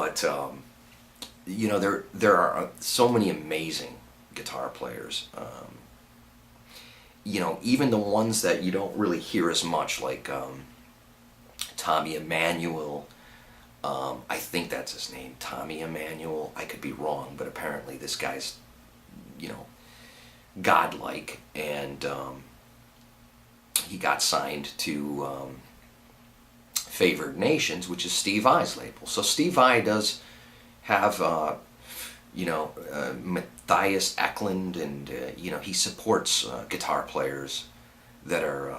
But you know, there are so many amazing guitar players. You know, even the ones that you don't really hear as much, like Tommy Emmanuel. I think that's his name, Tommy Emmanuel. I could be wrong, but apparently this guy's, you know, godlike, and he got signed to Favored Nations, which is Steve Vai's label. So Steve Vai does have, you know, Matthias Eklund, and you know, he supports guitar players that are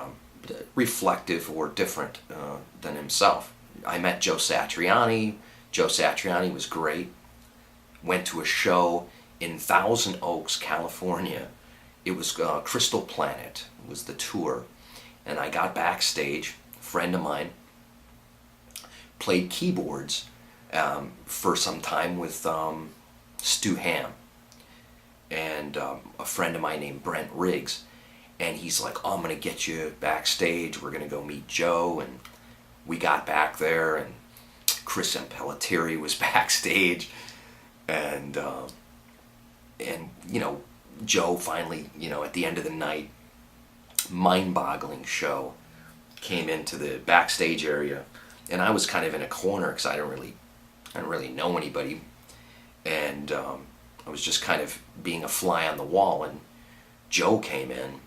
reflective or different than himself. I met Joe Satriani. Joe Satriani was great. Went to a show in Thousand Oaks, California. It was Crystal Planet was the tour, and I got backstage. A friend of mine played keyboards for some time with Stu Ham, and a friend of mine named Brent Riggs, and he's like, "Oh, I'm gonna get you backstage. We're gonna go meet Joe." And we got back there, and Chris Pelletieri was backstage, and you know, Joe finally, you know, at the end of the night, mind-boggling show, came into the backstage area, and I was kind of in a corner because I didn't really know anybody, and I was just kind of being a fly on the wall. And Joe came in,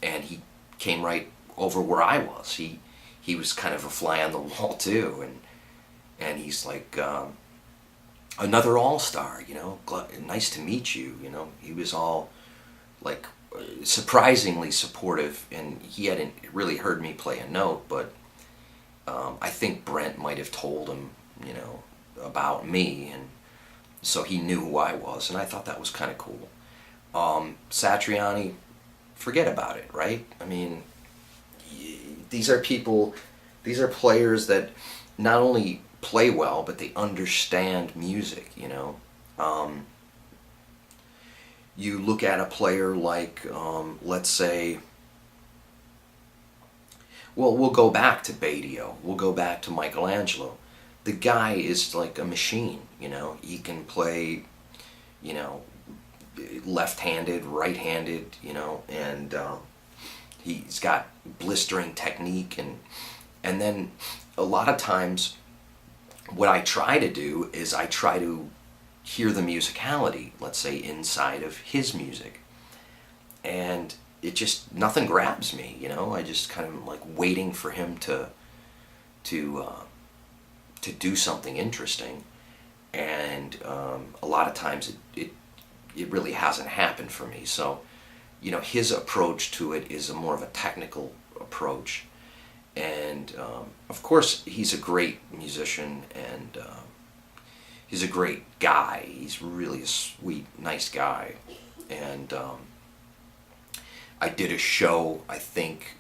and he came right over where I was. He was kind of a fly on the wall too, and he's like, another all-star, you know, nice to meet you, you know. He was all like surprisingly supportive, and he hadn't really heard me play a note, but I think Brent might have told him, you know, about me, and so he knew who I was, and I thought that was kind of cool. Satriani, forget about it, right? I mean, these are people, these are players that not only play well, but they understand music, you know. You look at a player like, let's say, well, we'll go back to Badio, we'll go back to Michelangelo. The guy is like a machine, you know. He can play, you know, left-handed, right-handed, you know, and he's got blistering technique, and then a lot of times what I try to do is I try to hear the musicality, let's say, inside of his music, and it just, nothing grabs me, you know. I just kind of like waiting for him to do something interesting, and a lot of times it really hasn't happened for me. So, you know, his approach to it is more of a technical approach, and of course he's a great musician, and he's a great guy. He's really a sweet, nice guy, and I did a show, I think,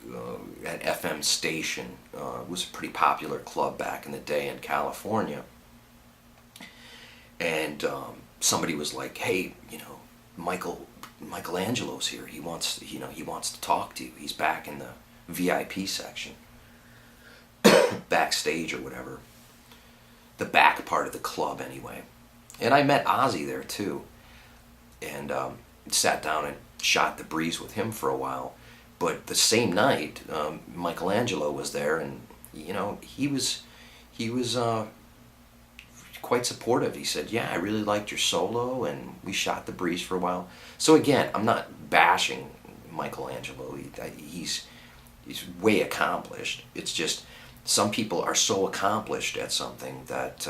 at FM Station. It was a pretty popular club back in the day in California. And somebody was like, "Hey, you know, Michelangelo's here. He wants to talk to you. He's back in the VIP section, backstage or whatever, the back part of the club anyway." And I met Ozzy there too, and sat down and shot the breeze with him for a while. But the same night, Michelangelo was there, and you know, he was quite supportive. He said, "Yeah, I really liked your solo," and we shot the breeze for a while. So again, I'm not bashing Michelangelo. He's way accomplished. It's just some people are so accomplished at something that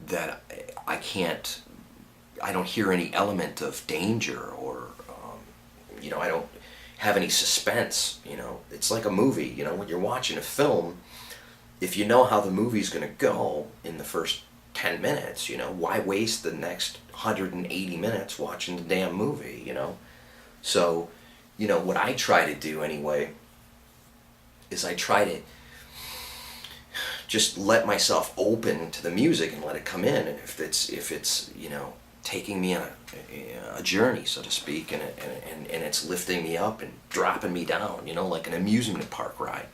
that I don't hear any element of danger, or you know, I don't have any suspense. You know, it's like a movie. You know, when you're watching a film, if you know how the movie's going to go in the first 10 minutes, you know, why waste the next 180 minutes watching the damn movie, you know? So, you know, what I try to do anyway is I try to just let myself open to the music and let it come in. And if it's you know, taking me on a journey, so to speak, and it's lifting me up and dropping me down, you know, like an amusement park ride.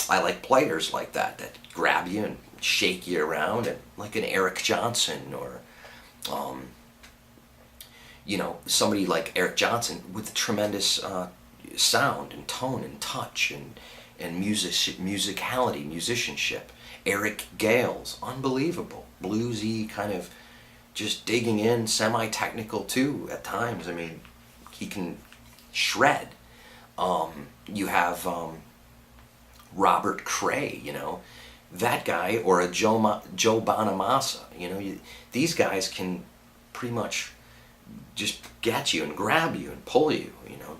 I like players like that grab you and shake you around, and like an Eric Johnson, or somebody like Eric Johnson with tremendous sound and tone and touch and musicality, musicianship. Eric Gales, unbelievable, bluesy, kind of just digging in, semi-technical too at times. I mean, he can shred. You have Robert Cray, that guy, or a Joe Bonamassa. These guys can pretty much just get you and grab you and pull you,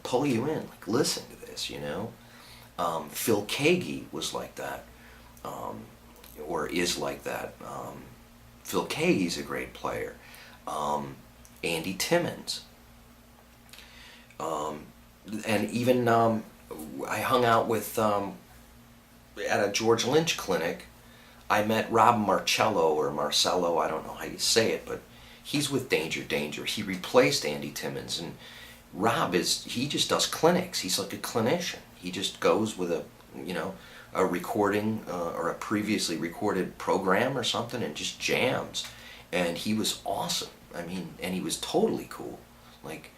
pull you in. Like, listen to this, Phil Keaggy was like that, or is like that. Phil Keaggy's a great player. Andy Timmons. And even I hung out with, at a George Lynch clinic, I met Rob Marcello, or Marcello, I don't know how you say it, but he's with Danger Danger. He replaced Andy Timmons, and Rob he just does clinics. He's like a clinician. He just goes with a recording or a previously recorded program or something and just jams. And he was awesome. I mean, and he was totally cool. Like,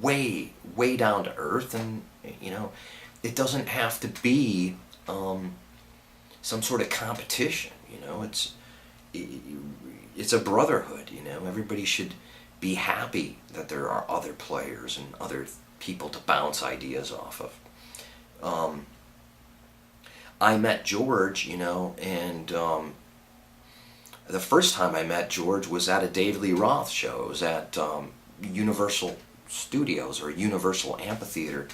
way, way down to earth, and, it doesn't have to be some sort of competition, it's a brotherhood, everybody should be happy that there are other players and other people to bounce ideas off of. I met George, and the first time I met George was at a David Lee Roth show. It was at Universal Studios, or Universal Amphitheater,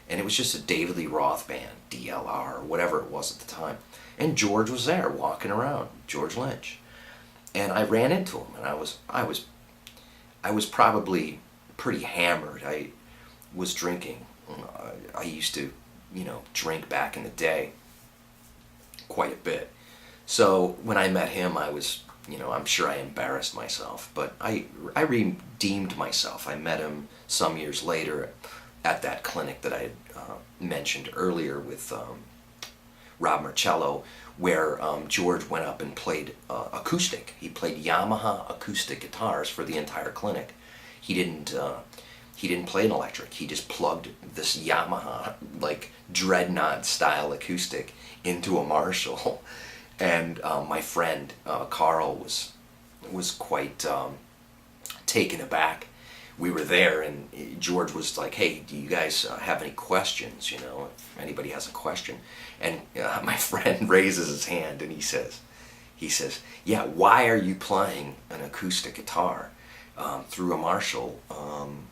and it was just a David Lee Roth band, DLR, or whatever it was at the time. And George was there walking around, George Lynch. And I ran into him, and I was probably pretty hammered. I was drinking. I used to, drink back in the day quite a bit. So when I met him, I was, I'm sure I embarrassed myself, but I redeemed myself. I met him some years later at that clinic that I had mentioned earlier with Rob Marcello, where George went up and played acoustic. He played Yamaha acoustic guitars for the entire clinic. He didn't play an electric. He just plugged this Yamaha, like, dreadnought style acoustic into a Marshall. And my friend Carl was quite taken aback. We were there, and George was like, "Hey, do you guys have any questions? If anybody has a question." And my friend raises his hand, and he says, "Yeah, why are you playing an acoustic guitar through a Marshall?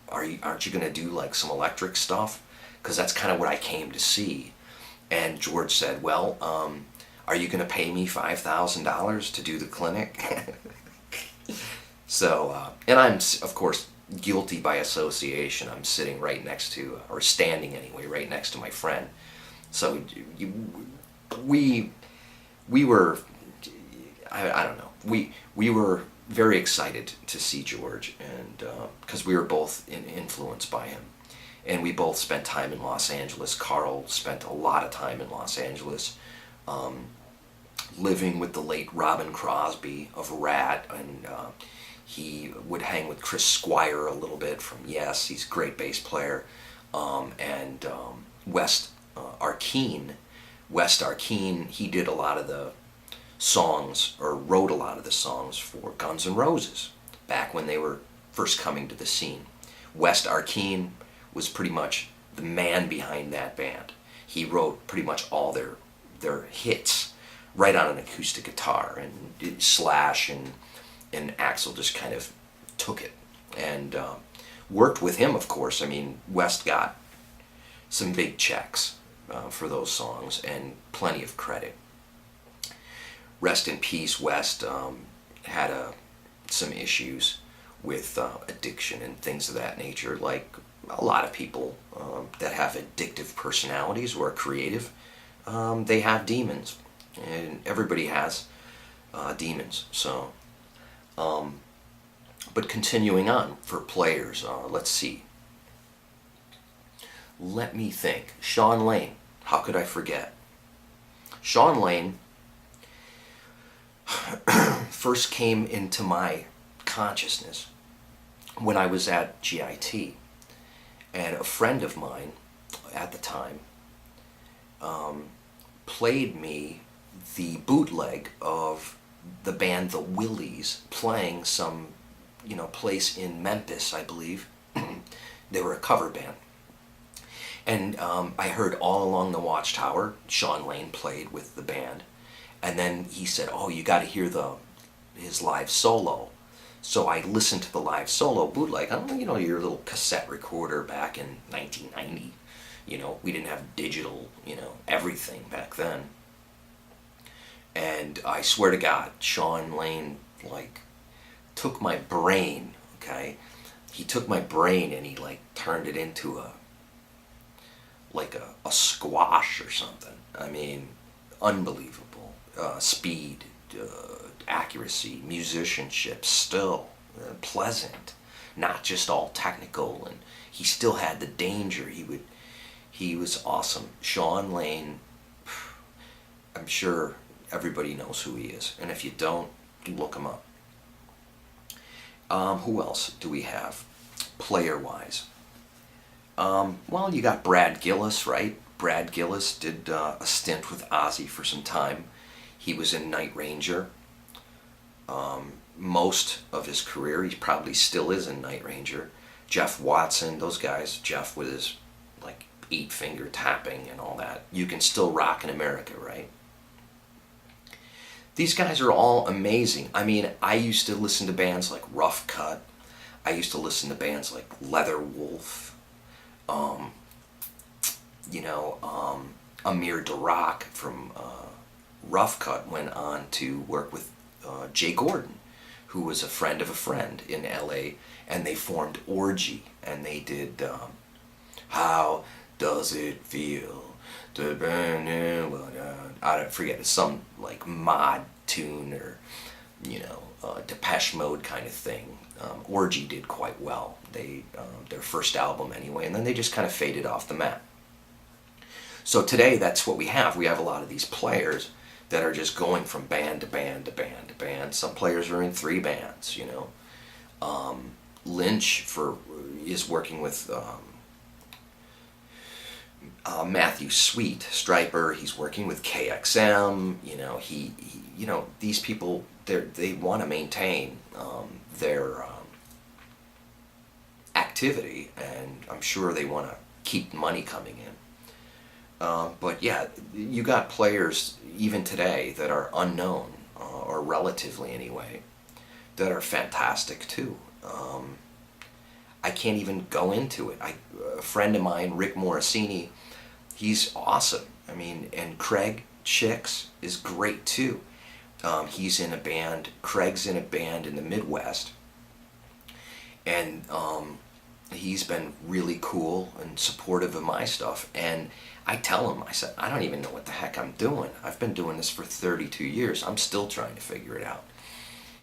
Aren't you going to do like some electric stuff? Because that's kind of what I came to see." And George said, "Well, are you going to pay me $5,000 to do the clinic?" So, and I'm, of course, guilty by association. I'm sitting right next to, or standing anyway, right next to my friend. So we were, I don't know, we were very excited to see George, and because we were both influenced by him. And we both spent time in Los Angeles. Carl spent a lot of time in Los Angeles, living with the late Robin Crosby of Rat, and he would hang with Chris Squire a little bit from Yes. He's a great bass player, and West Arkeen. West Arkeen, he did a lot of the songs, or wrote a lot of the songs for Guns N' Roses back when they were first coming to the scene. West Arkeen was pretty much the man behind that band. He wrote pretty much all their hits right on an acoustic guitar, and Slash and Axl just kind of took it and worked with him, of course. I mean, West got some big checks for those songs and plenty of credit. Rest in peace, West had some issues with addiction and things of that nature, like a lot of people that have addictive personalities or are creative. They have demons, and everybody has demons. So, but continuing on for players, let's see. Let me think. Sean Lane, how could I forget? Sean Lane, first came into my consciousness when I was at GIT, and a friend of mine at the time played me the bootleg of the band The Willies playing some, place in Memphis, I believe. They were a cover band. And I heard All Along the Watchtower. Sean Lane played with the band. And then he said, oh, you got to hear his live solo. So I listened to the live solo bootleg. Your little cassette recorder back in 1990. We didn't have digital, everything back then. And I swear to God, Sean Lane, took my brain, okay? He took my brain and he, turned it into a squash or something. I mean, unbelievable. Speed, accuracy, musicianship, still pleasant. Not just all technical, and he still had the danger. He was awesome. Sean Lane, I'm sure everybody knows who he is, and if you don't, look him up. Who else do we have, player-wise? Well, you got Brad Gillis, right? Brad Gillis did a stint with Ozzy for some time. He was in Night Ranger. Most of his career, he probably still is in Night Ranger. Jeff Watson, those guys, Jeff with his 8-finger tapping and all that. You Can Still Rock in America, right? These guys are all amazing. I mean, I used to listen to bands like Rough Cut. I used to listen to bands like Leather Wolf. Amir Durak from Rough Cut went on to work with Jay Gordon, who was a friend of a friend in LA, and they formed Orgy, and they did How Does It Feel to Burn in? I don't forget, it's some mod tune or Depeche Mode kind of thing. Orgy did quite well. They their first album anyway, and then they just kind of faded off the map. So today, that's what we have. We have a lot of these players that are just going from band to band to band to band. Some players are in 3 bands. Lynch is working with Matthew Sweet, Striper. He's working with KXM. These people, they want to maintain their activity, and I'm sure they want to keep money coming in. But yeah, you got players even today that are unknown, or relatively anyway, that are fantastic too. I can't even go into it. A friend of mine, Rick Morosini, he's awesome. I mean, and Craig Chicks is great too. He's in a band, Craig's in a band in the Midwest, and he's been really cool and supportive of my stuff. And I tell him, I said, I don't even know what the heck I'm doing. I've been doing this for 32 years. I'm still trying to figure it out.